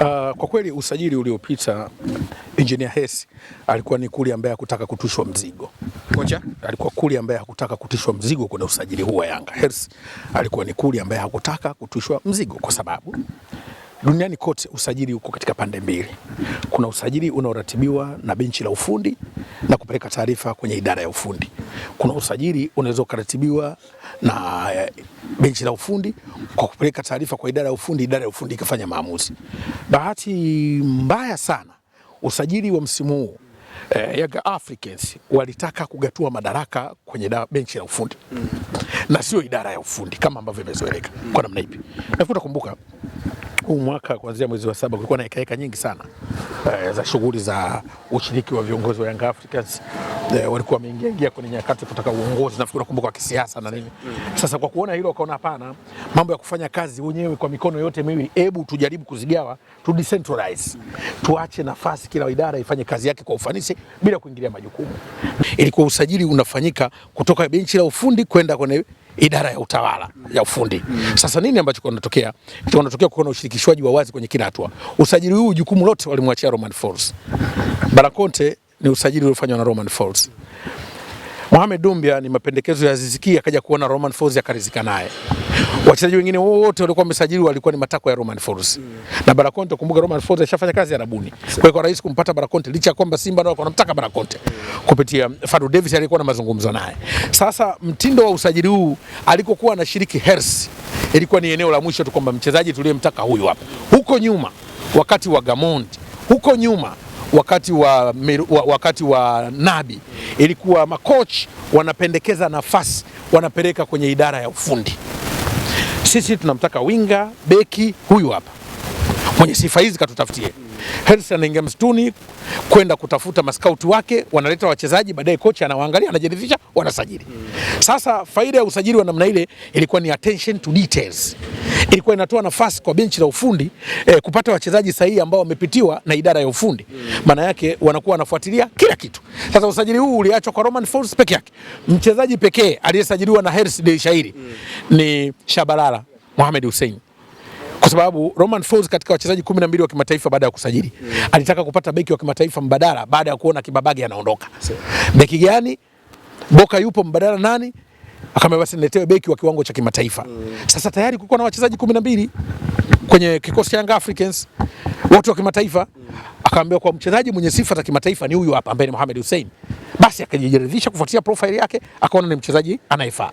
Kwa kweli usajili uliopita Engineer Hersi alikuwa ni kuli ambaye hakutaka kutushwa mzigo. Kocha alikuwa kuli ambaye hakutaka kutishwa mzigo kwenye usajili huu wa Yanga. Hersi alikuwa ni kuli ambaye hakutaka kutushwa mzigo kwa sababu duniani kote usajili uko katika pande mbili. Kuna usajili unaoratibiwa na benchi la ufundi na kupeleka taarifa kwenye idara ya ufundi. Kuna usajili unaweza kuratibiwa na benchi la ufundi kwa kupeleka taarifa kwa idara ya ufundi ikafanya maamuzi. Bahati mbaya sana usajili wa msimu huu Young Africans walitaka kugatua madaraka kwenye benchi la ufundi na sio idara ya ufundi kama ambavyo imezoeleka. Kwa namna ipi? Nafuta kumbuka huu mwaka kuanzia mwezi wa 7 kulikuwa na hekaheka nyingi sana za shughuli za ushiriki wa viongozi wa Young Africans. Walikuwa wameingia kwenye nyakati kutaka uongozi, nafikiri kumbuka wa kisiasa na nini. Sasa kwa kuona hilo wakaona hapana, mambo ya kufanya kazi wenyewe kwa mikono yote miwili, hebu tujaribu kuzigawa, tu decentralize. Tuache nafasi kila idara ifanye kazi yake kwa ufanisi bila kuingilia majukumu. Ilikuwa usajili unafanyika kutoka benchi la ufundi kwenda kwenye idara ya utawala ya ufundi. Sasa nini ambacho kinatokea? Kinatokea kuna ushirikishwaji wa wazi kwenye kila hatua. Usajili huu jukumu lote walimwachia Romain Folz. Barakonte ni usajili uliofanywa na Romain Folz. Mohamed Doumbia ni mapendekezo ya Aziz Ki, akaja kuona Romain Folz akaridhika naye. Wachezaji wengine wote walikuwa wamesajiliwa walikuwa ni matakwa ya Romain Folz. Na Barakonte, kumbuka Romain Folz alishafanya kazi Arabuni. Kwa hiyo kwa rais kumpata Barakonte licha kwamba Simba ndio wanamtaka Barakonte kupitia Fadlu Davis alikuwa na mazungumzo naye. Sasa mtindo wa usajili huu alikokuwa anashiriki Hersi ilikuwa ni eneo la mwisho tu kwamba mchezaji tuliyemtaka huyu hapa. Huko nyuma wakati wa Gamondi, huko nyuma wakati wa Nabi ilikuwa makochi wanapendekeza nafasi wanapeleka kwenye idara ya ufundi. Sisi tunamtaka winga, beki, huyu hapa mwenye sifa hizi katutafutie. Hersi anaingia msituni kwenda kutafuta maskauti wake, wanaleta wachezaji, baadaye kocha anawaangalia, anajiridhisha, wanasajili. Sasa faida ya usajili wa namna ile ilikuwa ni attention to details. Ilikuwa inatoa nafasi kwa benchi la ufundi kupata wachezaji sahihi ambao wamepitiwa na idara ya ufundi. Maana yake wanakuwa wanafuatilia kila kitu. Sasa usajili huu uliachwa kwa Romain Folz peke yake. Mchezaji pekee aliyesajiliwa na Hersi de Shairi ni Shabalala Mohamed Hussein. Kwa sababu Romain Folz katika wachezaji 12 wa kimataifa baada ya kusajili alitaka kupata beki wa kimataifa mbadala baada ya kuona Kibabage anaondoka. Beki gani? Boka yupo mbadala nani? Akamwambia basi niletewe beki wa kiwango cha kimataifa. Sasa tayari kulikuwa na wachezaji 12 kwenye kikosi cha Young Africans wote wa kimataifa. Akamwambia kwa mchezaji mwenye sifa za kimataifa ni huyu hapa ambaye ni Mohamed Hussein. Basi akajiridhisha kufuatia profile yake akaona ni mchezaji anayefaa.